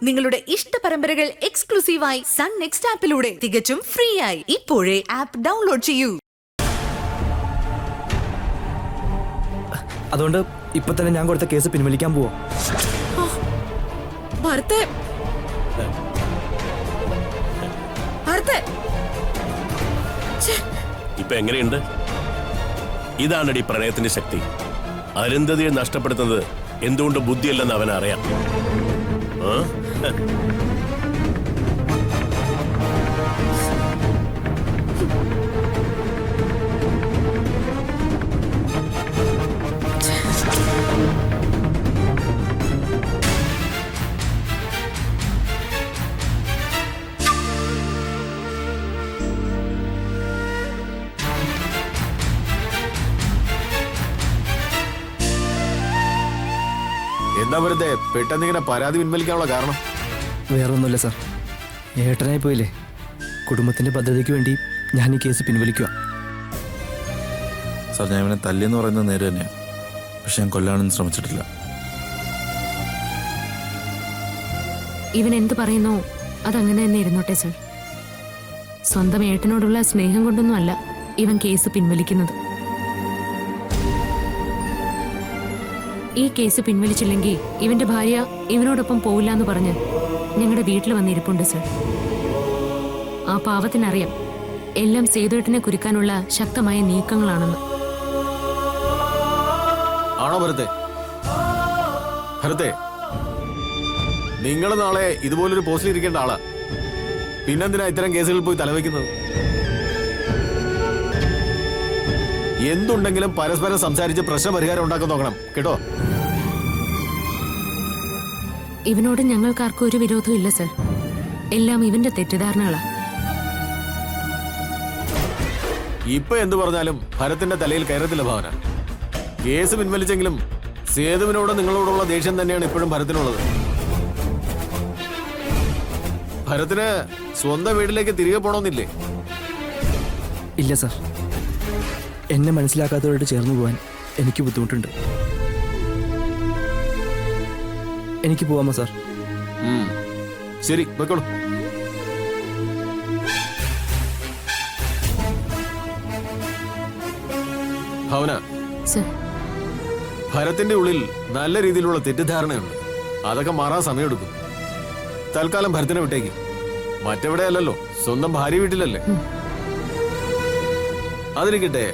നിങ്ങളുടെ ഇഷ്ട പരമ്പരകൾ എക്സ്ക്ലൂസീവായി സൺ നെക്സ്റ്റ് ആപ്പിലൂടെ തികച്ചും ഫ്രീ ആയി ഇപ്പോഴേ ആപ്പ് ഡൗൺലോഡ് ചെയ്യൂ. അതുകൊണ്ട് ഇപ്പൊ തന്നെ ഞാൻ കൊടുത്ത കേസ് പിൻവലിക്കാൻ പോവാ. ഇപ്പൊ എങ്ങനെയുണ്ട്? ഇതാണടി പ്രണയത്തിന്റെ ശക്തി. അരുന്ധതിയെ നഷ്ടപ്പെടുത്തുന്നത് എന്തുകൊണ്ട് ബുദ്ധിയല്ലെന്ന് അവനറിയാം. എന്താ വെറുതെ പെട്ടെന്നിങ്ങനെ പരാതി പിൻവലിക്കാനുള്ള കാരണം? വേറൊന്നുമില്ല സാർ, ഏട്ടനായി പോയില്ലേ, കുടുംബത്തിന്റെ ഭദ്രതയ്ക്ക് വേണ്ടി ഞാൻ ഈ കേസ് പിൻവലിക്കുക. സാർ, ഞാൻ ഇവനെ തല്ലിയെന്ന് പറയുന്നത് നേരെ തന്നെയാണ്, പക്ഷെ ഞാൻ കൊല്ലാനൊന്നും ശ്രമിച്ചിട്ടില്ല. ഇവൻ എന്ത് പറയുന്നോ അതങ്ങനെ തന്നെ ഇരുന്നോട്ടെ സർ. സ്വന്തം ഏട്ടനോടുള്ള സ്നേഹം കൊണ്ടൊന്നും അല്ല ഇവൻ കേസ് പിൻവലിക്കുന്നത്. ഈ കേസ് പിൻവലിച്ചില്ലെങ്കിൽ ഇവന്റെ ഭാര്യ ഇവനോടൊപ്പം പോവില്ല എന്ന് പറഞ്ഞ് ഞങ്ങളുടെ വീട്ടിൽ വന്നിരിപ്പുണ്ട് സർ. ആ പാവത്തിനറിയാം എല്ലാം സേതുവേട്ടനെ കുരുക്കാനുള്ള ശക്തമായ നീക്കങ്ങളാണെന്ന്. ആണോ ഭരതേ? ഭരതേ, നിങ്ങൾ നാളെ ഇതുപോലൊരു പോസ്റ്റിൽ ഇരിക്കേണ്ട ആളാ. പിന്നെന്തിനാ ഇത്തരം കേസുകളിൽ പോയി തലവെക്കുന്നത്? എന്തുണ്ടെങ്കിലും പരസ്പരം സംസാരിച്ച് പ്രശ്ന പരിഹാരം ഉണ്ടാക്കാൻ നോക്കണം കേട്ടോ. ഇവനോട് ഞങ്ങൾക്കാർക്കും ഒരു വിരോധവും ഇല്ല സർ. എല്ലാം ഇവന്റെ തെറ്റിദ്ധാരണകളാ. ഇപ്പൊ എന്തു പറഞ്ഞാലും ഭരത്തിന്റെ തലയിൽ കയറത്തില്ല ഭാവന. കേസ് പിൻവലിച്ചെങ്കിലും സേതുവിനോട് നിങ്ങളോടുള്ള ദേഷ്യം തന്നെയാണ് ഇപ്പോഴും ഭരത്തിനുള്ളത്. ഭരത്തിന് സ്വന്തം വീട്ടിലേക്ക് തിരികെ പോണമെന്നില്ലേ? ഇല്ല സാർ, എന്നെ മനസ്സിലാക്കാത്തവരോട് ചേർന്ന് പോകാൻ എനിക്ക് ബുദ്ധിമുട്ടുണ്ട്. എനിക്ക് പോവാമോ സാർ? ശരി, വെക്കോളൂ. ഭാവന, ഭരത്തിന്റെ ഉള്ളിൽ നല്ല രീതിയിലുള്ള തെറ്റിദ്ധാരണയുണ്ട്. അതൊക്കെ മാറാൻ സമയമെടുക്കും. തൽക്കാലം ഭരത്തിനെ വിട്ടേക്ക്. മറ്റെവിടെയല്ലല്ലോ, സ്വന്തം ഭാര്യ വീട്ടിലല്ലേ. അതിരിക്കട്ടെ,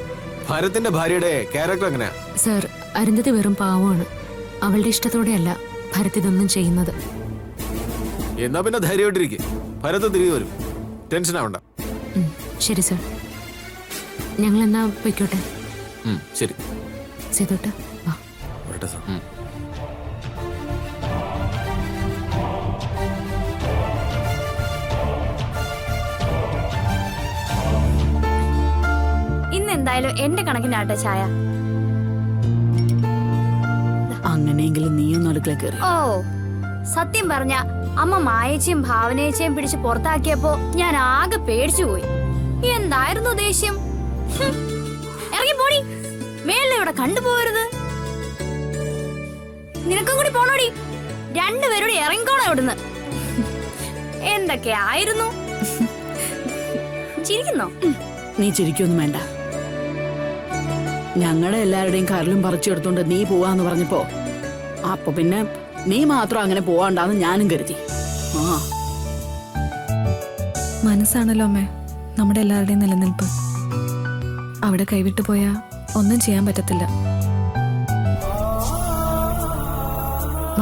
ഭരത്തിന്റെ ഭാര്യയുടെ ക്യാരക്ടർ എങ്ങനെയാ? സർ, അരുന്ധതി വെറും പാവമാണ്. അവളുടെ ഇഷ്ടത്തോടെയല്ല ഭരത് ഇതൊന്നും ചെയ്യുന്നത്. എന്നാ പിന്നെ ധൈര്യമായിട്ടിരിക്കും. ഭരത് തിരികെ വരും, ടെൻഷൻ ആവണ്ട. ശരി സർ, ഞങ്ങൾ എന്നാ പൊയ്ക്കോട്ടെ. ശരി സേതുട്ടാ, വാ. ഇന്നെന്തായാലും എന്റെ കണക്കിനാട്ടെ ചായ. അങ്ങനെയെങ്കിലും നീയൊന്നും അടുക്കള കയറി. ഓ, സത്യം പറഞ്ഞ അമ്മ മായേച്ചിയും ഭാവനേച്ചയും പിടിച്ച് പുറത്താക്കിയപ്പോ ഞാൻ ആകെ പേടിച്ചു പോയി. എന്തായിരുന്നു ദേഷ്യം. ഇറങ്ങി പോടി, മേളിൽ ഇവിടെ കണ്ടുപോകരുത്. നിനക്കും കൂടി പോണോടി. രണ്ടുപേരോട് ഇറങ്ങിക്കോണോ ഇവിടുന്ന്. എന്തൊക്കെ ആയിരുന്നു. ചിരിക്കുന്നോ? നീ ചിരിക്കൊന്നും വേണ്ട. ഞങ്ങളുടെ എല്ലാവരുടെയും കരലും പറിച്ചെടുത്തോണ്ട് നീ പോവാന്ന് പറഞ്ഞപ്പോ അപ്പൊ പിന്നെ നീ മാത്രം അങ്ങനെ പോവാണ്ടാന്ന് ഞാനും കരുതി. മനസ്സാണല്ലോ അമ്മേ നമ്മുടെ എല്ലാവരുടെയും നിലനിൽപ്പ്. അവിടെ കൈവിട്ടു പോയാ ഒന്നും ചെയ്യാൻ പറ്റത്തില്ല.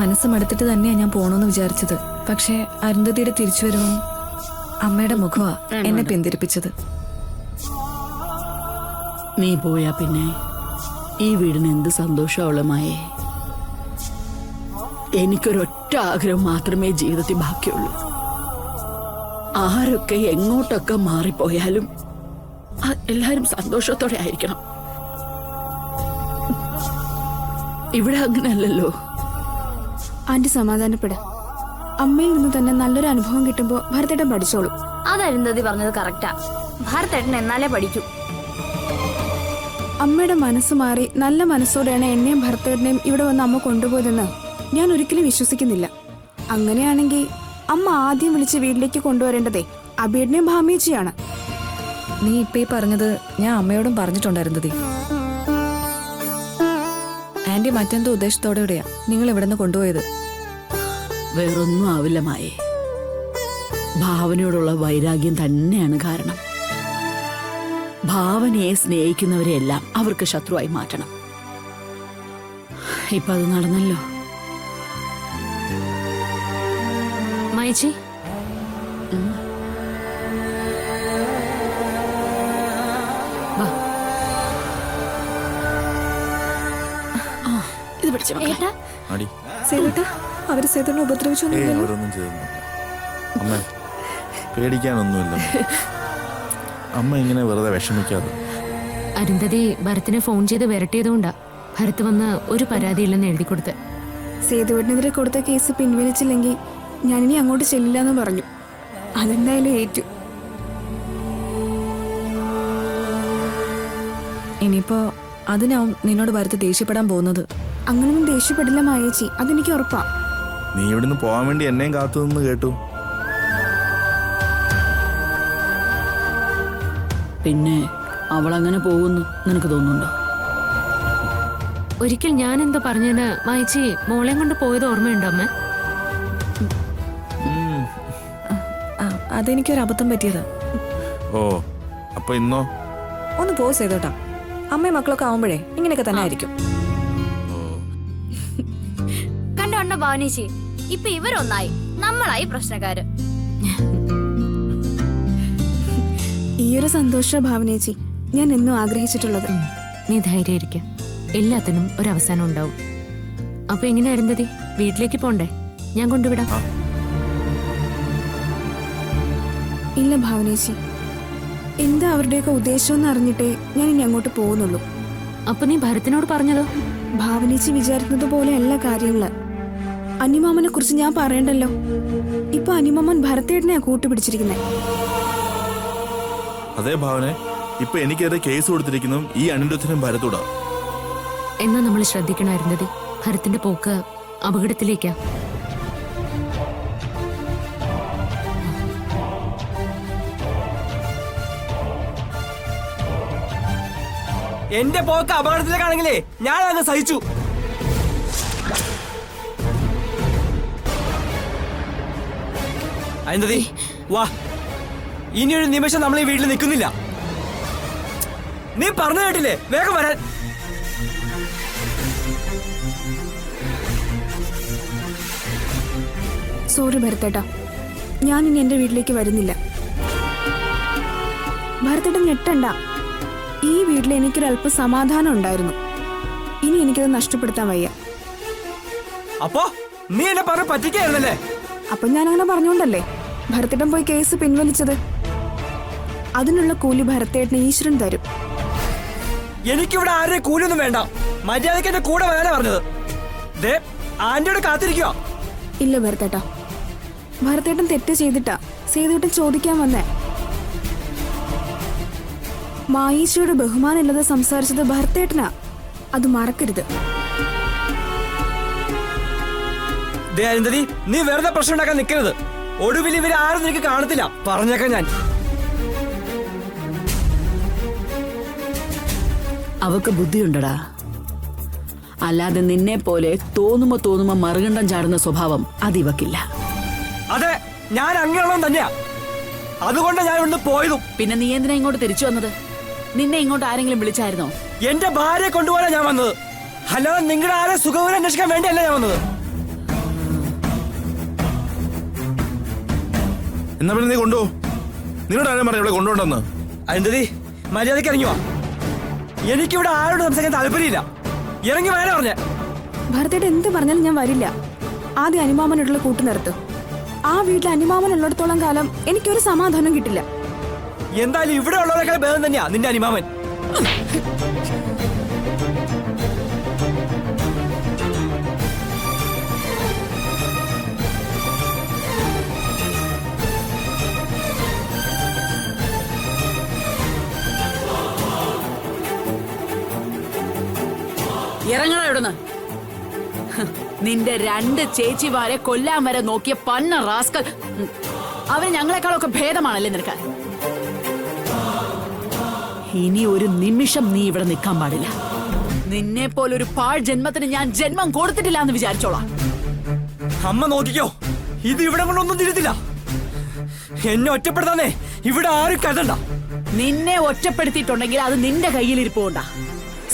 മനസ്സ് മടുത്തിട്ട് തന്നെയാ ഞാൻ പോണോന്ന് വിചാരിച്ചത്. പക്ഷേ അരുന്ധതിയുടെ തിരിച്ചുവരവും അമ്മയുടെ മുഖമാ എന്നെ പിന്തിരിപ്പിച്ചത്. നീ പോയാ പിന്നെ ഈ വീടിന് എന്ത് സന്തോഷമുള്ളമായേ. എനിക്കൊരൊറ്റ ആഗ്രഹം മാത്രമേ ജീവിതത്തിൽ ബാക്കിയുള്ളൂ. ആരൊക്കെ എങ്ങോട്ടൊക്കെ മാറിപ്പോയാലും എല്ലാരും സന്തോഷത്തോടെ ആയിരിക്കണം. ഇവിടെ അങ്ങനെയല്ലല്ലോ. ആന്റി സമാധാനപ്പെട. അമ്മയിൽ നിന്ന് തന്നെ നല്ലൊരു അനുഭവം കിട്ടുമ്പോ ഭരതേട്ടൻ പഠിച്ചോളൂ. അതരുന്ധതി പറഞ്ഞത് കറക്റ്റാ. ഭരതേട്ടൻ എന്നാലേ പഠിക്കൂ. അമ്മയുടെ മനസ്സ് മാറി നല്ല മനസ്സോടെയാണ് എന്നെയും ഭരതേട്ടനെയും ഇവിടെ വന്ന് അമ്മ കൊണ്ടുപോയതെന്ന് ഞാൻ ഒരിക്കലും വിശ്വസിക്കുന്നില്ല. അങ്ങനെയാണെങ്കിൽ അമ്മ ആദ്യം വിളിച്ച് വീട്ടിലേക്ക് കൊണ്ടുവരേണ്ടതേ അബീടിനെയും ഭാമിയേച്ചിയാണ്. നീ ഇപ്പൊ ഈ പറഞ്ഞത് ഞാൻ അമ്മയോടും പറഞ്ഞിട്ടുണ്ടായിരുന്നതേ. ആന്റി മറ്റെന്തോ ഉദ്ദേശത്തോടെയാ നിങ്ങൾ ഇവിടുന്ന് കൊണ്ടുപോയത്. വേറൊന്നും ആവില്ല മായേ. ഭാവനയോടുള്ള വൈരാഗ്യം തന്നെയാണ് കാരണം. ഭാവനയെ സ്നേഹിക്കുന്നവരെയെല്ലാം അവർക്ക് ശത്രുവായി മാറ്റണം. ഇപ്പൊ അത് നടന്നല്ലോ. മായച്ചി, വാ. ഇത് പിടിച്ച ഏട്ടാ അടി സേതുട്ടാ, അവര് സേതുവിനെ ഉപദ്രവിച്ചൊന്നുമില്ലല്ലോ? അവരൊന്നും ചെയ്തൊന്നുമില്ല. അമ്മ പേടിക്കാനൊന്നുമില്ല. അമ്മ ഇങ്ങനെ വെറുതെ വിഷമിക്കാതെ. അരുന്ധതി ഭരത്തിനെ ഫോൺ ചെയ്ത് വരട്ടിയതുകൊണ്ടാ ഭരത്ത് വന്ന് ഒരു പരാതിയില്ലെന്ന് എഴുതി കൊടുത്ത്. സേതുവേട്ടനെതിരെ കൊടുത്ത കേസ് പിൻവലിച്ചില്ലെങ്കിൽ ഞാനിനി അങ്ങോട്ട് ചെല്ലില്ല എന്ന് പറഞ്ഞു. അതെന്തായാലും ഏറ്റു. ഇനിയിപ്പോ അതിനാവും നിന്നോട് ഭരത്ത് ദേഷ്യപ്പെടാൻ പോകുന്നത്. അങ്ങനൊന്നും ദേഷ്യപ്പെടില്ല മായേച്ചി, അതെനിക്ക് ഉറപ്പാ. നീ ഇവിടുന്ന് പോകാൻ വേണ്ടി എന്നെയും കാത്തു നിന്ന് കേട്ടു. പിന്നെ അവളങ്ങനെ പോകുന്നു നിനക്ക് തോന്നുന്നുണ്ടോ? ഒരിക്കൽ ഞാൻ എന്തോ പറഞ്ഞതിന് മായച്ചി മോളെ കൊണ്ട് പോയത് ഓർമ്മയുണ്ടോ അമ്മ? അതെനിക്കൊരു അബദ്ധം പറ്റിയതാ. ഓ, അപ്പൊ ഇന്നോ? ഒന്ന് പോ സേതുട്ടാ. അമ്മയും മക്കളൊക്കെ ആവുമ്പോഴേ ഇങ്ങനെയൊക്കെ തന്നെ ആയിരിക്കും. കണ്ടോണ്ട ഭാവനേച്ചി, ഇപ്പൊ ഇവരൊന്നായി, നമ്മളായി പ്രശ്നക്കാര്. ഈയൊരു സന്തോഷ ഭാവനേച്ചി ഞാൻ എന്നും ആഗ്രഹിച്ചിട്ടുള്ളത്. നീ ധൈര്യമായിരിക്കും, എല്ലാത്തിനും ഒരവസാനം ഉണ്ടാവും. അപ്പൊ എങ്ങനെ അരുന്ധതി, വീട്ടിലേക്ക് പോണ്ടേ? ഞാൻ കൊണ്ടുവിടാം. ഇല്ല ഭാവനേച്ചി, എന്താ അവരുടെയൊക്കെ ഉദ്ദേശം എന്ന് അറിഞ്ഞിട്ടേ ഞാൻ ഇനി അങ്ങോട്ട് പോകുന്നുള്ളൂ. അപ്പൊ നീ ഭരത്തിനോട് പറഞ്ഞതോ? ഭാവനേച്ചി വിചാരിക്കുന്നത് പോലെ അല്ല കാര്യങ്ങള്. അനിമാമനെ കുറിച്ച് ഞാൻ പറയണ്ടല്ലോ. ഇപ്പൊ അനിമാമൻ ഭരത്തേട്ടനെയാ കൂട്ടുപിടിച്ചിരിക്കുന്നത്. അതേ ഭാവനെ, ഇപ്പൊ എനിക്കെതിരെ കേസ് കൊടുത്തിരിക്കുന്നതും ഈ അനിരുദ്ധനും ഭരത്തൂടാ. എന്നാ നമ്മൾ ശ്രദ്ധിക്കണം അരുന്ധതി, ഭരത്തിന്റെ പോക്ക് അപകടത്തിലേക്കാ. എന്റെ പോക്ക് അപകടത്തിലേക്കാണെങ്കിലേ ഞാൻ അങ്ങ് സഹിച്ചു. അരുന്ധതി, വാ. ഇനിയൊരു നിമിഷം നമ്മൾ ഈ വീട്ടിൽ നിൽക്കുന്നില്ല. നീ പറഞ്ഞു കേട്ടില്ലേ, വേഗം വരാൻ. സോറി ഭരത്തേട്ടാ, ഞാൻ ഇനി എന്റെ വീട്ടിലേക്ക് വരുന്നില്ല. ഭരത്തേട്ടൻ ഞെട്ടണ്ട. ഈ വീട്ടിൽ എനിക്കൊരല്പം സമാധാനം ഉണ്ടായിരുന്നു. ഇനി എനിക്കത് നഷ്ടപ്പെടുത്താൻ വയ്യ. അപ്പോ നീ എന്നെ പറഞ്ഞ പറ്റിക്കായിരുന്നല്ലേ? അപ്പൊ ഞാൻ അങ്ങനെ പറഞ്ഞോണ്ടല്ലേ ഭരത്തേട്ടൻ പോയി കേസ് പിൻവലിച്ചത്. അതിനുള്ള കൂലി ഭരത്തേട്ടന് ഈശ്വരൻ തരും. എനിക്കിവിടെ ആരുടെ കൂലിയൊന്നും വേണ്ട. മര്യാദയ്ക്ക് എന്റെ കൂടെ വരാനാ പറഞ്ഞത്. ദേ, ആന്റിയോട് കാത്തിരിക്കുക. ഇല്ല ഭരത്തേട്ടാ, ഭരത്തേട്ടൻ തെറ്റ് ചെയ്തിട്ടാ സേതുവേട്ടൻ ചോദിക്കാൻ വന്നേ. മായീച്ചയോട് ബഹുമാനമില്ലാതെ സംസാരിച്ചത് ഭരത്തേട്ടനാ, അത് മറക്കരുത്. ദേ അരുന്ധതി, നീ വെറുതെ പ്രശ്നം ഉണ്ടാക്കാൻ നിൽക്കരുത്. ഒടുവിൽ ഇവര് ആരും നിനക്ക് കാണത്തില്ല, പറഞ്ഞേക്കാം ഞാൻ. അവക്ക് ബുദ്ധിയുണ്ടടാ. അല്ലാതെ നിന്നെ പോലെ തോന്നുമ്പോ മറുകണ്ഠം ചാടുന്ന സ്വഭാവം അതിവക്കില്ല. അതെ, ഞാൻ അങ്ങനെയുള്ളവൻ തന്നെയാ. അതുകൊണ്ട് ഞാൻ ഇവിടുന്ന് പോയതും. പിന്നെ നീ എന്തിനാ ഇങ്ങോട്ട് തിരിച്ചു വന്നത്? നിന്നെ ഇങ്ങോട്ട് ആരെങ്കിലും വിളിച്ചായിരുന്നോ? എന്റെ ഭാര്യയെ കൊണ്ടുപോകാനാ ഞാൻ വന്നത്, അല്ലാതെ നിങ്ങളുടെ ആരെ സുഖവിവരം അന്വേഷിക്കാൻ വേണ്ടിയല്ല ഞാൻ വന്നത്. എന്നാ പിന്നെ നീ കൊണ്ടുപോ. നിന്നോട് ആരും പറഞ്ഞു ഇവിടെ കൊണ്ടുപോണ്ടെന്ന്. അരുന്ധതി, മര്യാദയ്ക്ക് ഇറങ്ങി വാ. എനിക്കിവിടെ ആരോട് സംസാരിക്കാൻ താല്പര്യമില്ല. ഇറങ്ങി വരാൻ പറഞ്ഞ. ഭരത്തേട്ടൻ എന്ത് പറഞ്ഞാലും ഞാൻ വരില്ല. ആദ്യം അനിമാമനോടുള്ള കൂട്ടു നിർത്തും. ആ വീട്ടിൽ അനിമാമൻ ഉള്ളിടത്തോളം കാലം എനിക്കൊരു സമാധാനം കിട്ടില്ല. എന്തായാലും ഇവിടെ ഉള്ളവരെക്കാൾ ഭേദം തന്നെയാ നിന്റെ അനിമാമൻ. ഇറങ്ങണ ഇവിടുന്ന്. നിന്റെ 2 ചേച്ചിമാരെ കൊല്ലാൻ വരെ നോക്കിയ പന്ന റാസ്കൽ. അവര് ഞങ്ങളെക്കാളൊക്കെ ഭേദമാണല്ലേ നിനക്ക്? ഇനി ഒരു നിമിഷം നീ ഇവിടെ നിൽക്കാൻ പാടില്ല. നിന്നെ പോലൊരു പാഴ് ജന്മത്തിന് ഞാൻ ജന്മം കൊടുത്തിട്ടില്ല എന്ന് വിചാരിച്ചോളാം. അമ്മ നോക്കിക്കോ, ഇത് ഇവിടെ കൊണ്ടൊന്നും തിരുത്തില്ല. എന്നെ ഒറ്റപ്പെടുത്താനേ ഇവിടെ ആരും കരുതണ്ട. നിന്നെ ഒറ്റപ്പെടുത്തിയിട്ടുണ്ടെങ്കിൽ അത് നിന്റെ കയ്യിലിരിപ്പുണ്ടാ.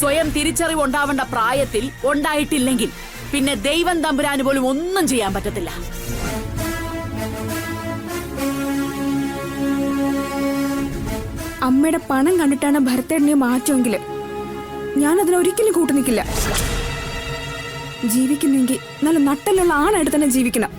സ്വയം തിരിച്ചറിവ് ഉണ്ടാവേണ്ട പ്രായത്തിൽ ഉണ്ടായിട്ടില്ലെങ്കിൽ പിന്നെ ദൈവം തമ്പുരാന് പോലും ഒന്നും ചെയ്യാൻ പറ്റത്തില്ല. അമ്മയുടെ പണം കണ്ടിട്ടാണ് ഭരത്തേട്ടനെ മാറ്റുമെങ്കിൽ ഞാൻ അതിനൊരിക്കലും കൂട്ടുനിൽക്കില്ല. ജീവിക്കുന്നെങ്കിൽ നല്ല നട്ടലുള്ള ആണായിട്ട് തന്നെ ജീവിക്കണം.